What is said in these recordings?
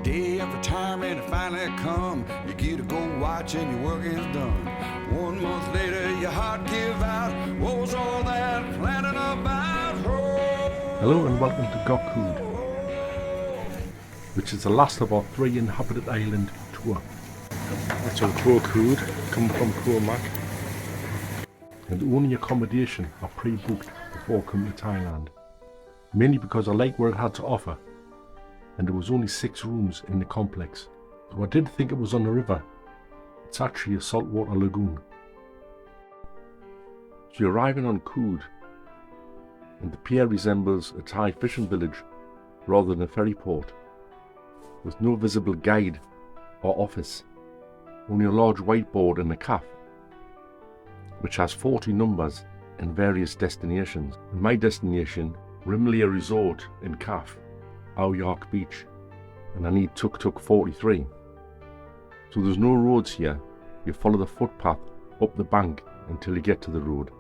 day of retirement had finally come. You get to go watch and your work is done. 1 month later, your heart give out. What was all that planning about? Hello and welcome to Koh Kood, which is the last of our 3 inhabited island tour. It's on Koh Kood, coming from Koh Chang, and only accommodation are pre-booked before coming to Thailand, mainly because I like what it had to offer, and there was only 6 rooms in the complex. So I did think it was on the river. It's actually a saltwater lagoon. So you're arriving on Kood, and the pier resembles a Thai fishing village rather than a ferry port, with no visible guide or office, only a large whiteboard in the cafe, which has 40 numbers and various destinations. And my destination, Rimlea Resort in Cafe, Jark Beach, and I need tuk-tuk 43. So there's no roads here. You follow the footpath up the bank until you get to the road,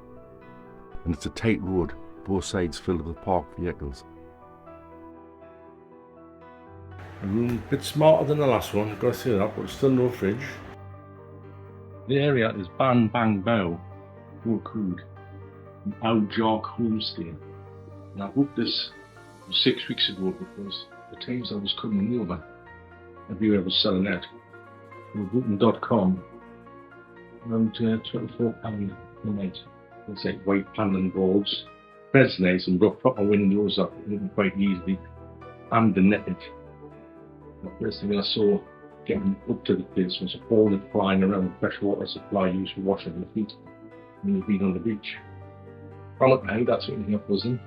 and it's a tight road, both sides filled with parked vehicles. A room a bit smarter than the last one, gotta say that, but still no fridge. The area is Ban Bang Bao, Koh Kood, and Jark Homestay. And I booked this 6 weeks ago because the times I was coming over, everywhere was selling out. On booking.com, around £24 a night. It's like white paneling boards. Bed's nice and got proper windows that open quite easily, and the netted. The first thing I saw getting up to the place was a bowl flying around freshwater supply used for washing the feet when you've been on the beach. Well, that's what I was in.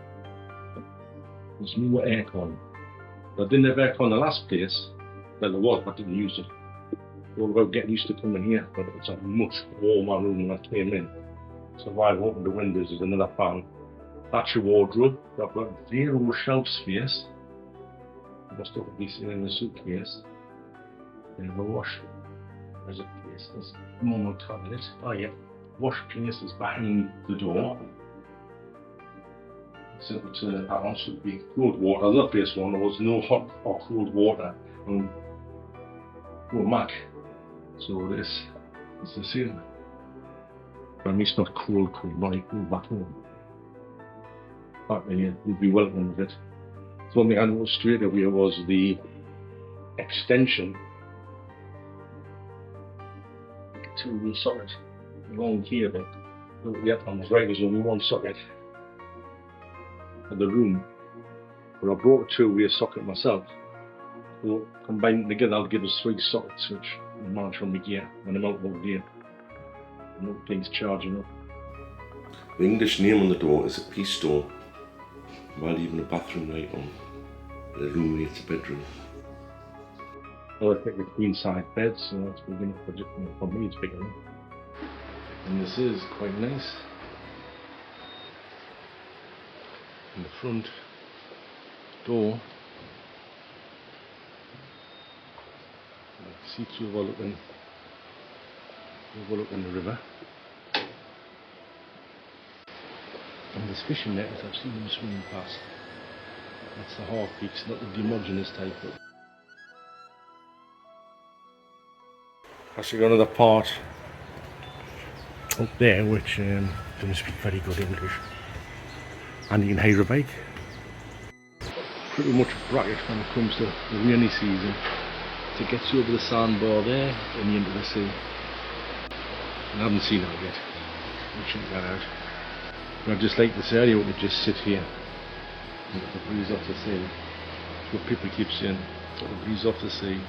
There's no aircon. I didn't have aircon the last place. Well, there was, but I didn't use it. All about getting used to coming here, but it's a much warmer room when I came in. So while I opened the windows, there's another fan. That's your wardrobe. I've got 0 shelf space. I must have been sitting in a suitcase. Then a wash. There's a place. There's a normal toilet. Oh yeah. Wash place is behind the door. So that one should be cold water. The other place one, there was no hot or cold water on Koh Mac. So this is the same. But I mean, it's not cold, but I go back home. But yeah, you'd be welcome with it. So one thing I noticed straight away was the extension to the socket along here. But the other one was right, there's only one socket for the room. But I brought a 2-way socket myself. So combined together, I'll give us 3 sockets, which will manage from the gear when I'm out all day. No things charging up. The English name on the door is a peace store, while even a bathroom light on. It illuminates the bedroom. Well, I picked a queen size bed, so that's big enough for me, it's big enough. And this is quite nice. And the front door, you can see overlooking the river. And there's fishing nets, I've seen them swimming past. That's the half peaks, not the homogeneous type. Actually got another part up there which doesn't speak very good English. And you can hire a bike. Pretty much a bracket when it comes to the rainy season. It gets you over the sandbar there and into the sea. I haven't seen that yet. We'll check that out. But I just like this area, we could just sit here and get the breeze off the sea. That's what people keep saying, get the breeze off the sea.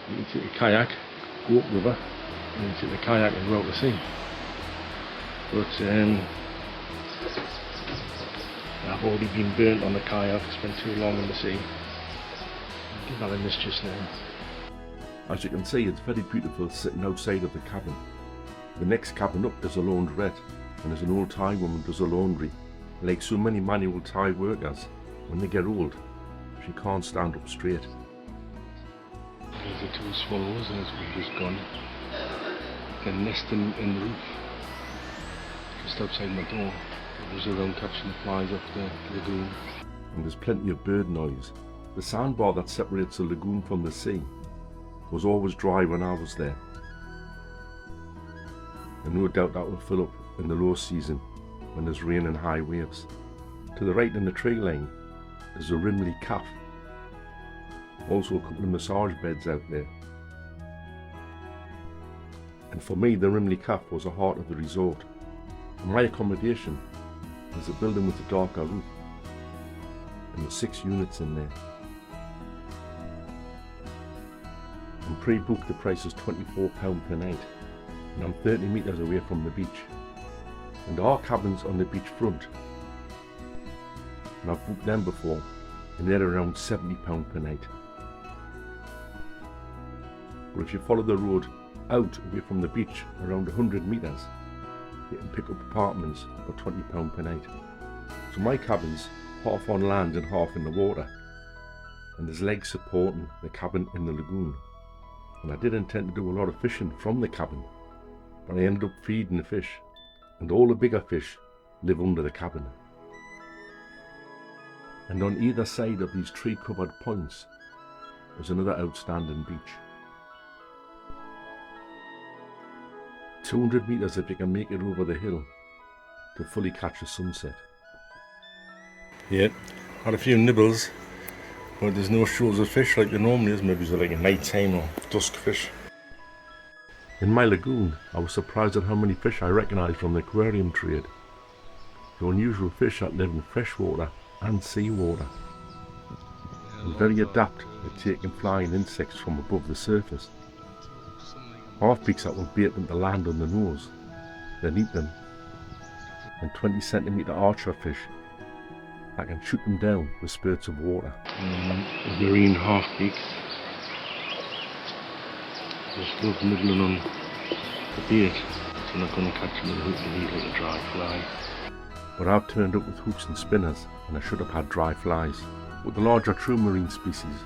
You can take a kayak, go up river, and you take the kayak and go out to sea. But I've already been burnt on the kayak, spent too long in the sea. I'll give that a miss just now. As you can see, it's very beautiful sitting outside of the cabin. The next cabin up is a laundrette, and there's an old Thai woman does a laundry. Like so many manual Thai workers, when they get old, she can't stand up straight. There's the 2 swallows, and it's just gone. They're nesting in the roof, just outside my door. It was around catching the flies off the lagoon. And there's plenty of bird noise, The sandbar that separates the lagoon from the sea was always dry when I was there, and no doubt that will fill up in the low season when there's rain and high waves. To the right in the tree line is a Rimley Cafe, also a couple of massage beds out there. And for me, the Rimley Cafe was the heart of the resort. My accommodation is a building with a darker roof, and there's 6 units in there. And pre-booked the price is £24 per night, and I'm 30 metres away from the beach. And our cabins on the beach front, and I've booked them before, and they're around £70 per night. But if you follow the road out away from the beach around 100 metres, you can pick up apartments for £20 per night. So my cabin's half on land and half in the water, and there's legs supporting the cabin in the lagoon. And I did intend to do a lot of fishing from the cabin, but I ended up feeding the fish, and all the bigger fish live under the cabin. And on either side of these tree-covered points is another outstanding beach. 200 metres if you can make it over the hill to fully catch a sunset. Yeah, had a few nibbles, but there's no shows of fish like there normally is. Maybe it's like a night time or dusk fish. In my lagoon, I was surprised at how many fish I recognised from the aquarium trade. The unusual fish that live in freshwater and seawater. And very adept at taking flying insects from above the surface. Half-beaks that will bait them to land on the nose, then eat them. And 20 centimetre archer fish that can shoot them down with spurts of water. A marine half-beak. Just love nibbling on the bait. So I'm not going to catch them with a hook and eat like a dry fly. But I've turned up with hooks and spinners, and I should have had dry flies. But the larger true marine species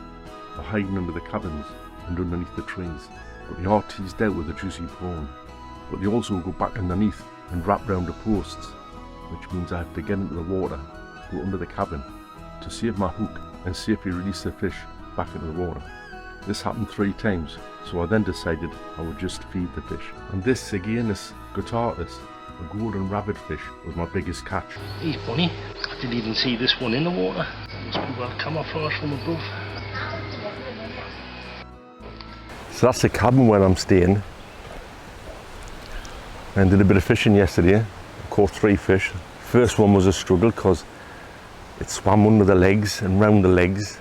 are hiding under the cabins and underneath the trees. But they are teased out with a juicy prawn. But they also go back underneath and wrap round the posts, which means I have to get into the water, go under the cabin, to save my hook and safely release the fish back into the water. This happened 3 times, so I then decided I would just feed the fish. And this Sigianus guttatus, a golden rabbit fish, was my biggest catch. Hey bunny, I didn't even see this one in the water. Must be well camouflaged from above. So that's the cabin where I'm staying. I did a bit of fishing yesterday. I caught 3 fish. First one was a struggle because it swam under the legs and round the legs.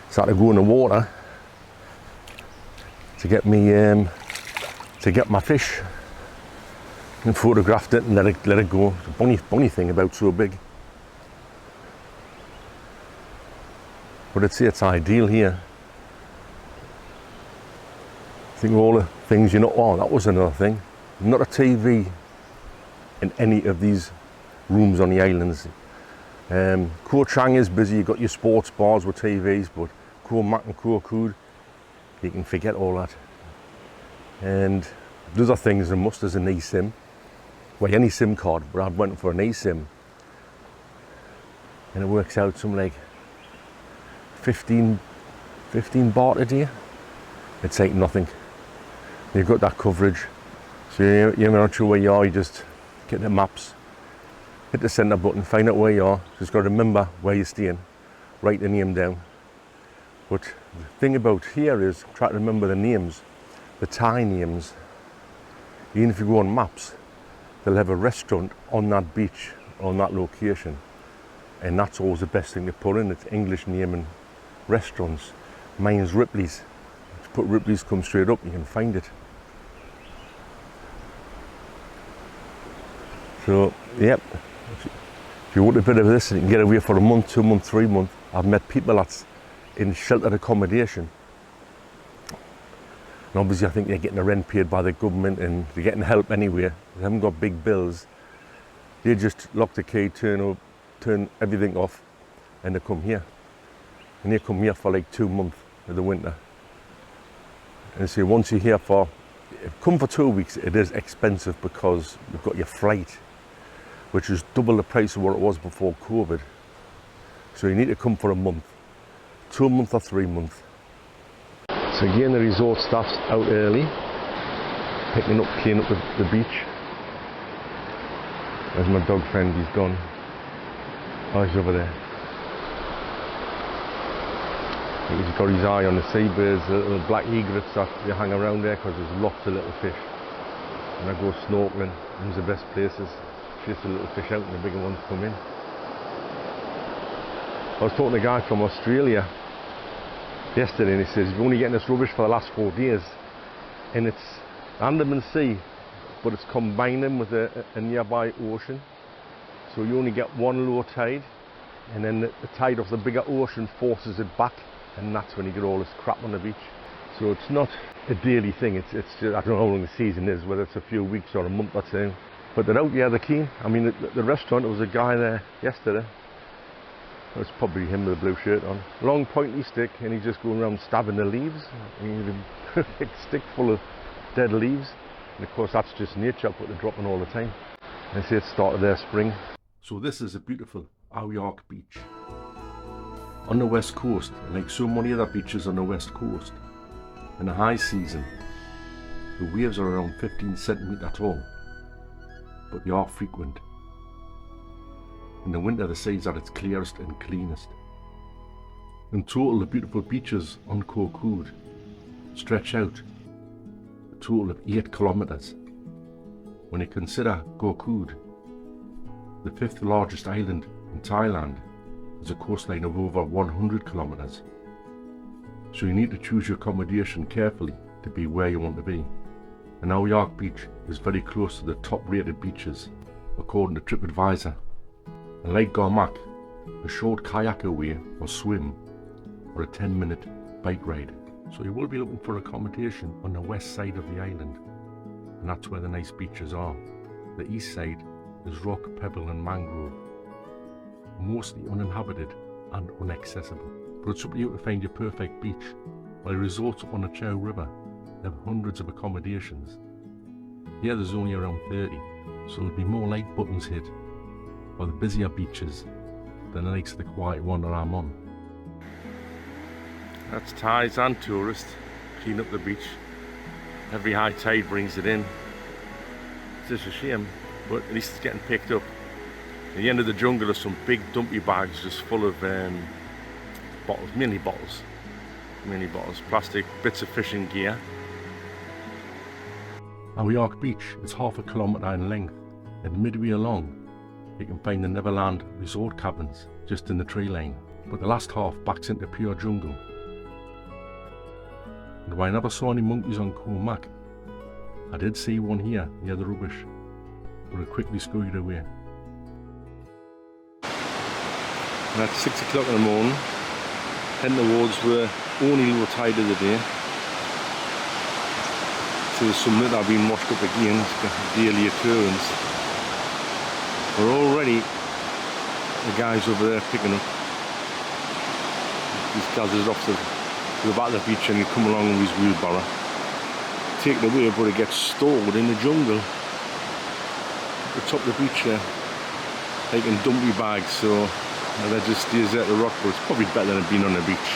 So I had to go in the water to get me to get my fish, and photographed it and let it go. It's a bunny thing about so big. But I'd say it's ideal here. I think all the things oh, that was another thing. Not a TV in any of these rooms on the islands. Koh Chang is busy, you've got your sports bars with TVs, but Koh Mat and Koh Kood, you can forget all that. And the other things, a must is an eSIM. Well, any SIM card, but I went for an eSIM. And it works out something like 15 baht a day. It's like nothing. You've got that coverage. So you're not sure where you are, you just get the maps, hit the centre button, find out where you are. Just got to remember where you're staying, write the name down. But the thing about here is try to remember the names, the Thai names. Even if you go on maps, they'll have a restaurant on that beach, on that location. And that's always the best thing to put in, it's English naming restaurants. Mine's Ripley's. If you put Ripley's, come straight up, you can find it. So, yep, if you want a bit of this and you can get away for a month, 2 months, 3 months, I've met people that's in sheltered accommodation. And obviously I think they're getting the rent paid by the government and they're getting help anyway. They haven't got big bills. They just lock the key, turn everything off, and they come here. And they come here for like 2 months in the winter. And so once you're here come for 2 weeks, it is expensive because you've got your flight, which is double the price of what it was before COVID. So you need to come for a month. 2 months or 3 months. So again, the resort staff's out early, picking up, cleaning up the beach. There's my dog friend, he's gone. Oh, he's over there. He's got his eye on the seabirds, the little black egrets that they hang around there because there's lots of little fish. When I go snorkeling, them's the best places. Chase the little fish out and the bigger ones come in. I was talking to a guy from Australia yesterday and he says, you're only getting this rubbish for the last 4 days and it's Andaman Sea, but it's combining with a nearby ocean. So you only get one low tide and then the tide of the bigger ocean forces it back, and that's when you get all this crap on the beach. So it's not a daily thing, it's just, I don't know how long the season is, whether it's a few weeks or a month or two. But they're out, yeah, they're keen. I mean, the restaurant, there was a guy there yesterday. It was probably him with a blue shirt on. Long pointy stick, and he's just going around stabbing the leaves. And he had a big stick full of dead leaves. And of course, that's just nature, but they're dropping all the time. They say it started their spring. So this is a beautiful Jark Beach. On the west coast, like so many other beaches on the west coast, in the high season, the waves are around 15 centimetres tall, but they are frequent. In the winter, the sea's at its clearest and cleanest. In total, the beautiful beaches on Koh Kood stretch out a total of 8 kilometres. When you consider Koh Kood, the 5th largest island in Thailand, has a coastline of over 100 kilometres. So you need to choose your accommodation carefully to be where you want to be. And Jark Beach is very close to the top rated beaches according to TripAdvisor. And like Koh Mak, a short kayak away or swim or a 10-minute bike ride. So you will be looking for accommodation on the west side of the island, and that's where the nice beaches are. The east side is rock, pebble and mangrove, mostly uninhabited and inaccessible. But it's up to you to find your perfect beach. While resorts up on the Chow River have hundreds of accommodations, here there's only around 30, so there'll be more like Buttons Hit or the busier beaches than the likes of the quiet one that I'm on. That's Thais and tourists clean up the beach. Every high tide brings it in. It's just a shame, but at least it's getting picked up. At the end of the jungle are some big dumpy bags just full of bottles, mini bottles, plastic, bits of fishing gear. Jark Beach is half a kilometre in length, and midway along you can find the Neverland resort cabins just in the tree line, but the last half backs into pure jungle. And while I never saw any monkeys on Koh Mak, I did see one here near the rubbish, but it quickly scurried away. And at 6 o'clock in the morning, heading towards the only low tide of the day. So there's some that have been washed up again, it's a daily occurrence. We're already, the guys over there picking up. He's gathered off to the back of the beach and he come along with his wheelbarrow. Take it away, but it gets stored in the jungle. At the top of the beach there, taking dumpy bags, so that just stays there to rot, but it's probably better than being on the beach.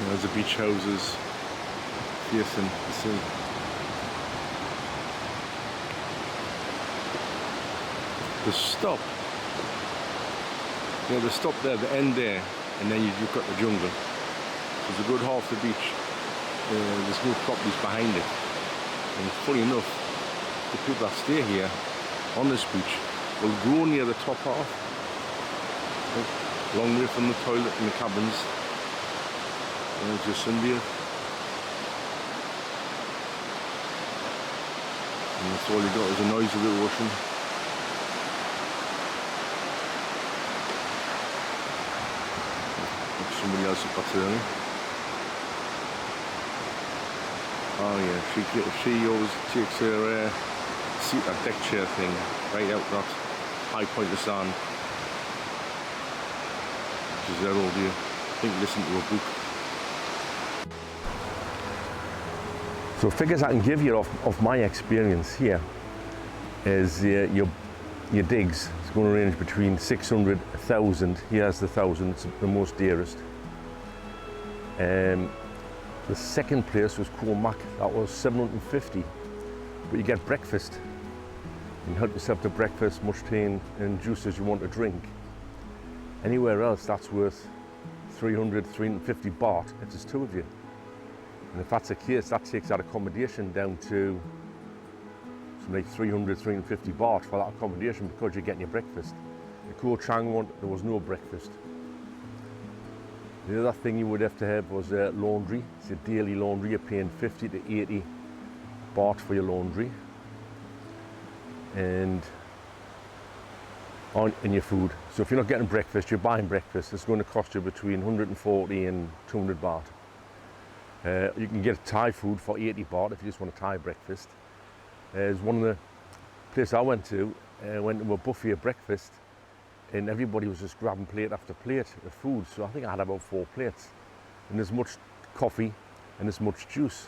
There's the beach houses facing the sea. The stop, the stop there, the end there, and then you've got the jungle. There's a good half the beach, there's no properties behind it. And funny enough, the people that stay here on this beach will go near the top half, a long way from the toilet and the cabins. And it's just sunbathe. And that's all you got is the noise of the ocean. Somebody else up that early. Oh yeah, she always takes her seat, that deck chair thing, right out that high point of sand. She's there all day. I think listen to a book. So figures I can give you of my experience here is your digs. It's going to range between 600, 1,000. Here's the 1,000, it's the most dearest. The second place was Koh Mac, that was 750. But you get breakfast. You can help yourself to breakfast, much tea and juice as you want to drink. Anywhere else, that's worth 300, 350 baht if there's two of you. And if that's the case, that takes that accommodation down to something like 300, 350 baht for that accommodation because you're getting your breakfast. The Koh Chang one, there was no breakfast. The other thing you would have to have was laundry. It's a daily laundry. You're paying 50 to 80 baht for your laundry. And your food. So if you're not getting breakfast, you're buying breakfast. It's going to cost you between 140 and 200 baht. You can get Thai food for 80 baht if you just want a Thai breakfast. There's one of the places I went to a buffet of breakfast, and everybody was just grabbing plate after plate of food. So I think I had about 4 plates, and there's much coffee and there's much juice,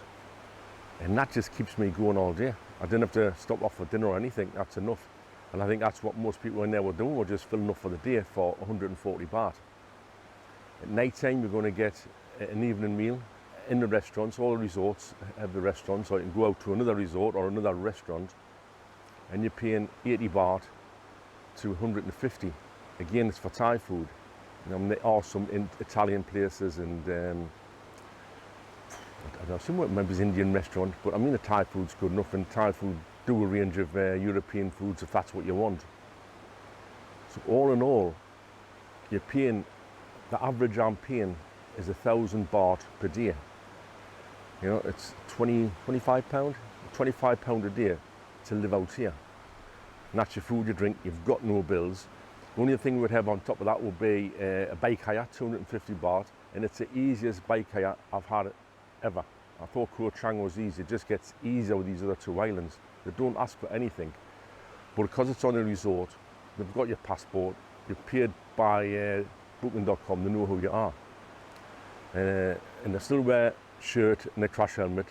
and that just keeps me going all day. I didn't have to stop off for dinner or anything. That's enough. And I think that's what most people in there were doing, were just filling up for the day for 140 baht. At night time, you're going to get an evening meal in the restaurants. All the resorts have the restaurants, so you can go out to another resort or another restaurant, and you're paying 80 baht to 150. Again, it's for Thai food. There are some Italian places and I don't know, some maybe it's Indian restaurant, but I mean the Thai food's good enough, and Thai food do a range of European foods if that's what you want. So all in all, you're paying, the average I'm paying is 1,000 baht per day. You know, it's 25 pound a day to live out here. And that's your food, your drink, you've got no bills. The only thing we'd have on top of that would be a bike hire, 250 baht, and it's the easiest bike hire I've had ever. I thought Koh Chang was easy. It just gets easier with these other two islands. They don't ask for anything, but because it's on a resort, they've got your passport, you're paid by booking.com, they know who you are. And they still wear shirt and a crash helmet,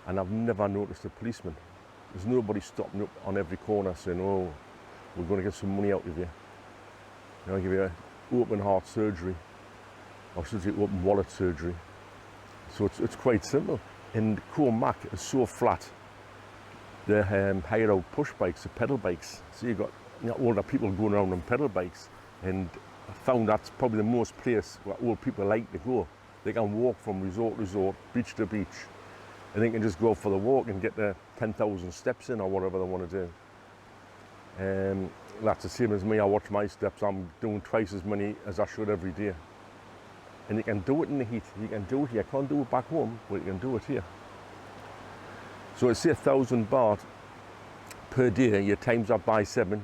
and I've never noticed a policeman. There's nobody stopping up on every corner saying, oh, we're going to get some money out of you. I'll give you open heart surgery, or should I say open wallet surgery. So it's quite simple. And Koh Mac is so flat. They hire out push bikes or pedal bikes. So you've got older people going around on pedal bikes, and I found that's probably the most place where old people like to go. They can walk from resort to resort, beach to beach, and they can just go for the walk and get the 10,000 steps in or whatever they want to do. That's the same as me. I watch my steps. I'm doing twice as many as I should every day. And you can do it in the heat. You can do it here. You can't do it back home, but you can do it here. So it's say 1,000 baht per day. You times that by 7.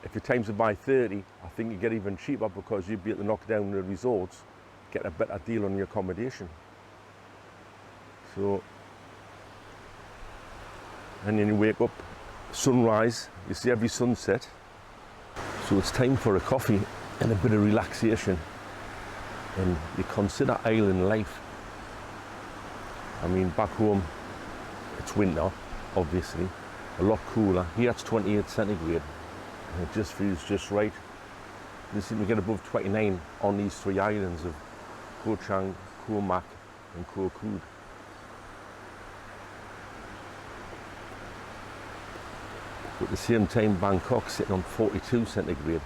If you times it by 30, I think you get even cheaper because you'd be able to knock down the resorts, get a better deal on your accommodation. So, and then you wake up, sunrise, you see every sunset. So it's time for a coffee and a bit of relaxation. And you consider island life. I mean, back home, it's winter, obviously, a lot cooler. Here it's 28 centigrade, and it just feels just right. You seem to get above 29 on these 3 islands of Koh Chang, Koh Mac, and Koh Kood. But at the same time, Bangkok's sitting on 42 centigrade,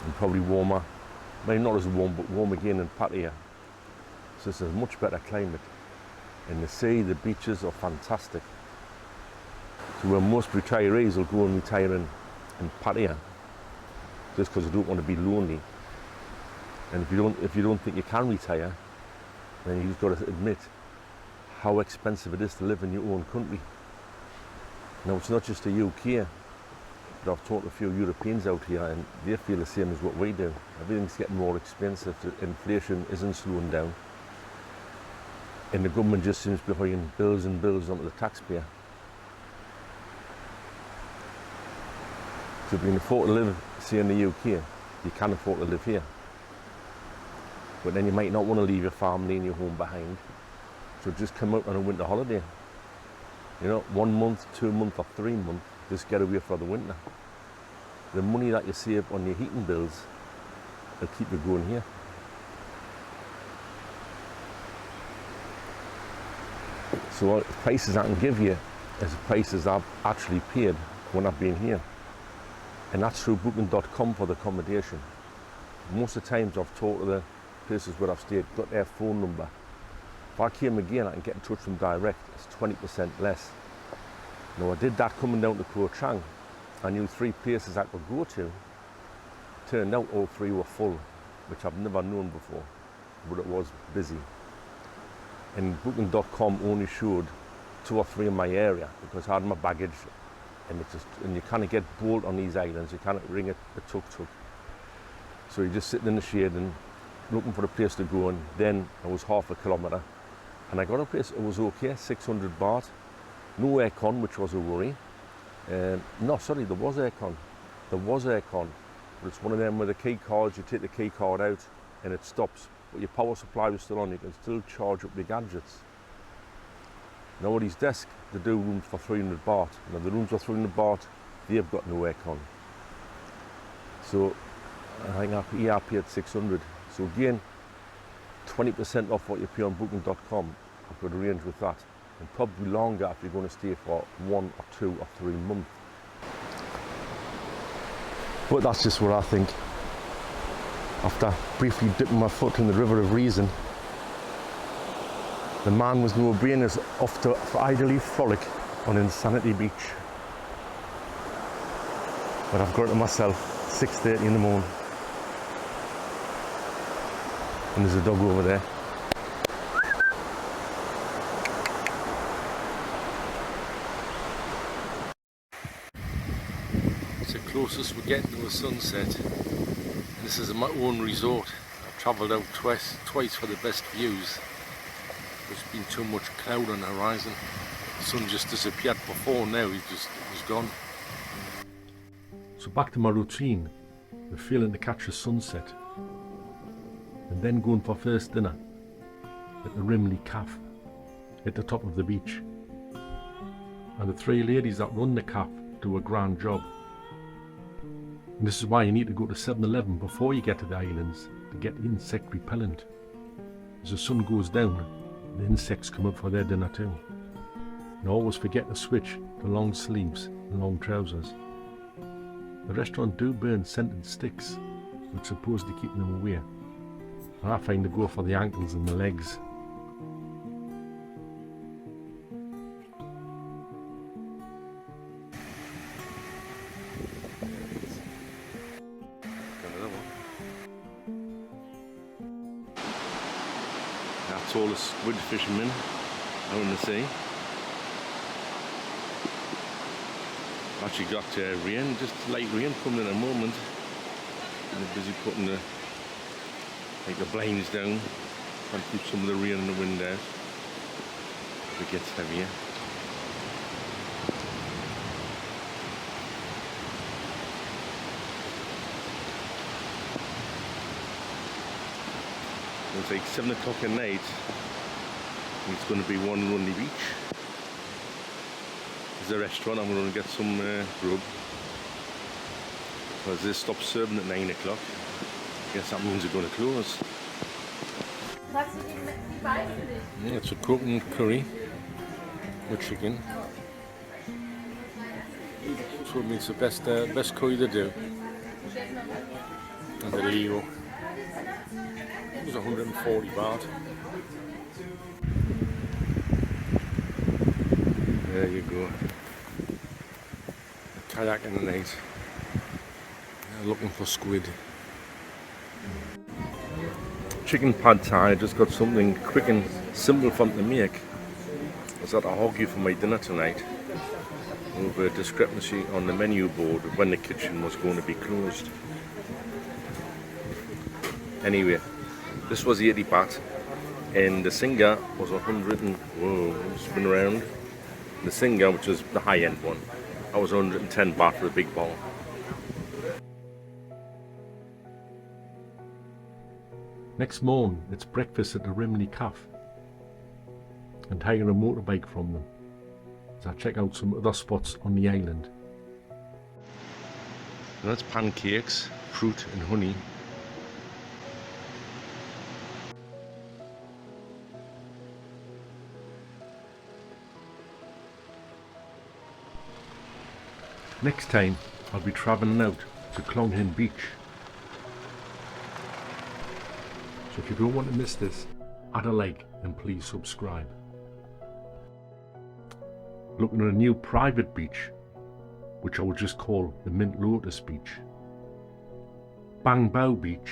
and probably warmer. Maybe not as warm, but warm again in Pattaya. So it's a much better climate. And the sea, the beaches are fantastic. So where most retirees will go and retire in Pattaya, just because they don't want to be lonely. And if you don't think you can retire, then you've got to admit how expensive it is to live in your own country. Now it's not just the UK. But I've talked to a few Europeans out here, and they feel the same as what we do. Everything's getting more expensive. Inflation isn't slowing down. And the government just seems to be hauling bills and bills onto the taxpayer. So if you can afford to live, say, in the UK, you can afford to live here. But then you might not want to leave your family and your home behind. So just come out on a winter holiday. You know, 1 month, 2 months or 3 months, just get away for the winter. The money that you save on your heating bills will keep you going here. So the prices I can give you is the prices I've actually paid when I've been here. And that's through booking.com for the accommodation. Most of the times I've talked to the places where I've stayed, got their phone number. If I came again, I can get in touch with them direct. It's 20% less. Now I did that coming down to Koh Chang. I knew 3 places I could go to. Turned out all 3 were full, which I've never known before, but it was busy. And booking.com only showed 2 or 3 in my area because I had my baggage, and you can't get bold on these islands. You can't ring a tuk-tuk. So you're just sitting in the shade and looking for a place to go, and then I was half a kilometre and I got a place. It was okay, 600 baht, no aircon, which was a worry. No, sorry, there was aircon, but it's one of them with the key cards. You take the key card out and it stops, but your power supply was still on. You can still charge up your gadgets. Now at his desk they do rooms for 300 baht. Now the rooms for 300 baht, they've got no aircon. So I think I paid 600. So again, 20% off what you pay on booking.com. I could arrange with that, and probably longer if you're going to stay for 1 or 2 or 3 months. But that's just what I think. After briefly dipping my foot in the river of reason, the man with no brain is off to idly frolic on Insanity Beach. But I've got it to myself, 6:30 in the morning. And there's a dog over there. It's the closest we're getting to a sunset. And this is my own resort. I've travelled out twice for the best views. There's been too much cloud on the horizon. The sun just disappeared before, now it was gone. So back to my routine, the feeling to catch the sunset, and then going for first dinner at the Rimley Cafe at the top of the beach. And the 3 ladies that run the cafe do a grand job. And this is why you need to go to 7-Eleven before you get to the islands to get insect repellent. As the sun goes down, the insects come up for their dinner too. And always forget to switch to long sleeves and long trousers. The restaurant do burn scented sticks, which supposed to keep them away. And I find to go for the ankles and the legs. That's all the squid fishermen out in the sea. Actually got rain, just light rain coming in a moment. And they're busy putting the blinds down, trying to keep some of the rain and the wind out. It gets heavier. It's like 7 o'clock at night, and it's going to be one Rundy Beach. There's a restaurant. I'm going to get some grub, because they stop serving at 9 o'clock. I guess that means they're going to close. Yeah, it's a coconut curry with chicken. So it means the best curry they do. And the Leo. It was 140 baht. There you go. A kayak in the night. Looking for squid. Chicken pad thai. I just got something quick and simple for them to make. I was at a hoagie for my dinner tonight. Over a discrepancy on the menu board of when the kitchen was going to be closed. Anyway, this was 80 baht, and the singer was 100 and whoa, spin around. The singer, which was the high-end one, I was 110 baht for the big bowl. Next morning, it's breakfast at the Rimley Cafe, and hiring a motorbike from them. as I check out some other spots on the island. And that's pancakes, fruit and honey. Next time I'll be travelling out to Koh Beach. So if you don't want to miss this, add a like and please subscribe. Looking at a new private beach, which I would just call the Mint Lotus Beach. Bang Bao Beach,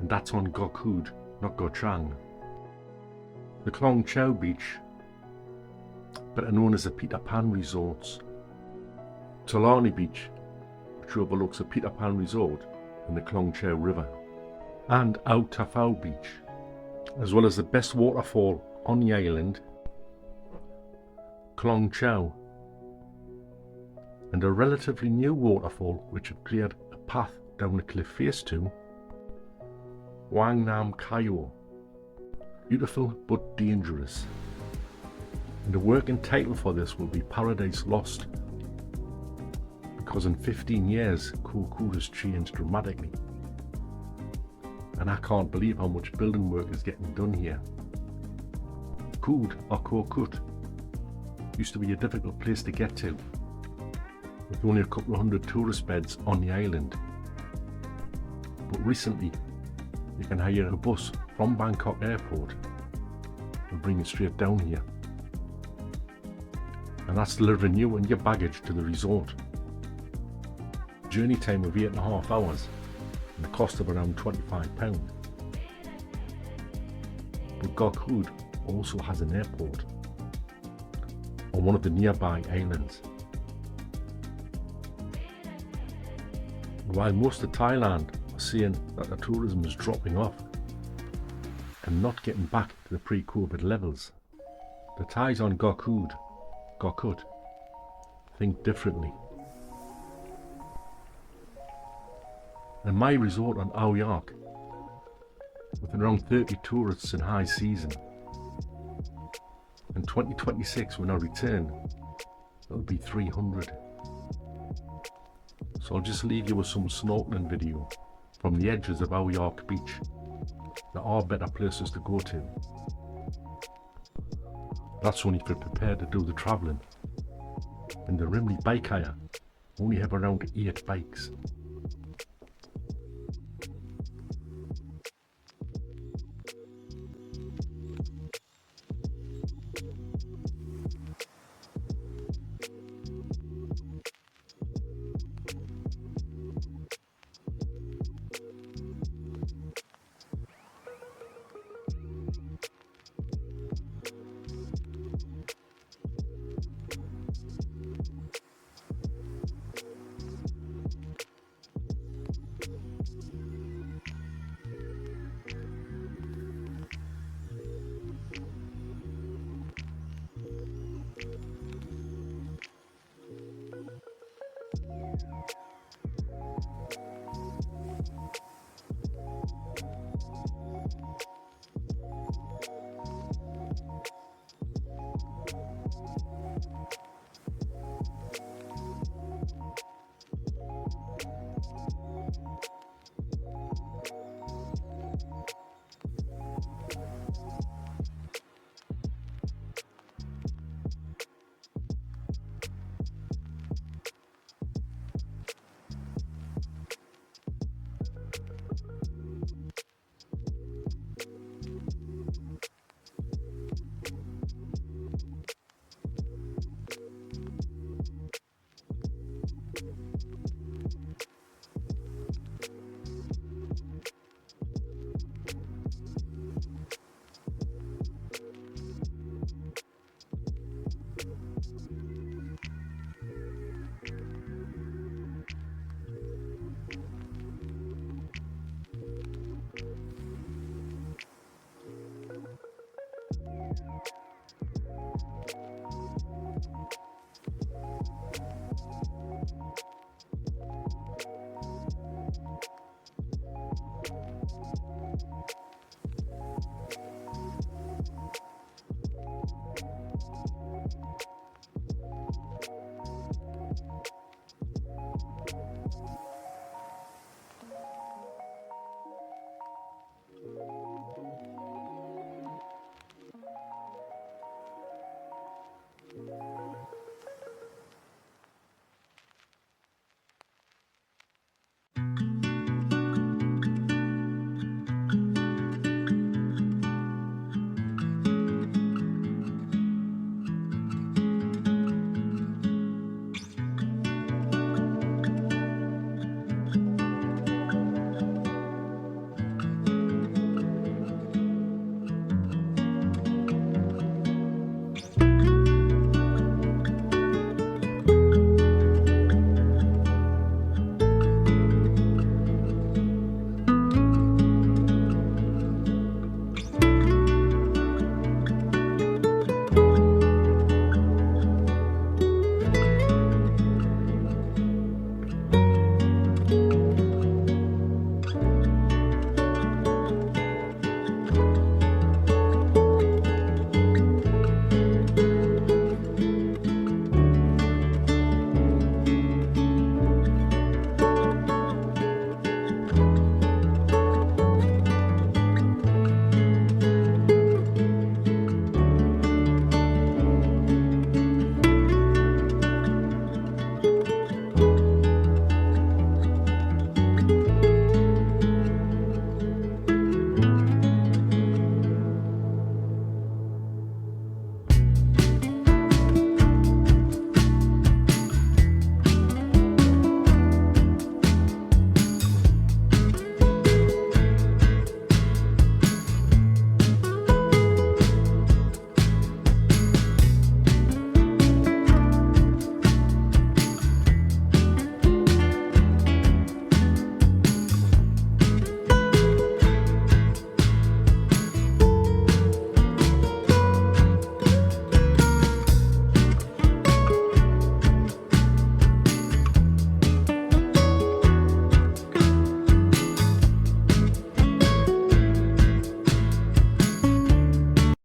and that's on Koh Kood, not Koh Chang. The Koh Chang Beach, better known as the Peter Pan Resorts. Tulani Beach, which overlooks the Peter Pan Resort and the Koh Chang River. And Ao Tafao Beach, as well as the best waterfall on the island, Koh Chang, and a relatively new waterfall which have cleared a path down the cliff face to, Wang Nam Kayo. Beautiful but dangerous. And the working title for this will be Paradise Lost, because in 15 years Koh Kood has changed dramatically. And I can't believe how much building work is getting done here. Kood, or Koh Kutt, used to be a difficult place to get to, with only a couple of hundred tourist beds on the island. But recently you can hire a bus from Bangkok Airport and bring it straight down here. And that's delivering you and your baggage to the resort. Journey time of 8.5 hours and the cost of around £25. But Koh Kood also has an airport on one of the nearby islands. While most of Thailand are saying that the tourism is dropping off and not getting back to the pre-COVID levels, the Thais on Koh Kood, Koh Kutt, think differently. And my resort on Ao Jark, with around 30 tourists in high season. In 2026 when I return, there'll be 300. So I'll just leave you with some snorkeling video from the edges of Ao Jark Beach. There are better places to go to. That's only if you're prepared to do the travelling. And the Rimley bike hire only have around 8 bikes.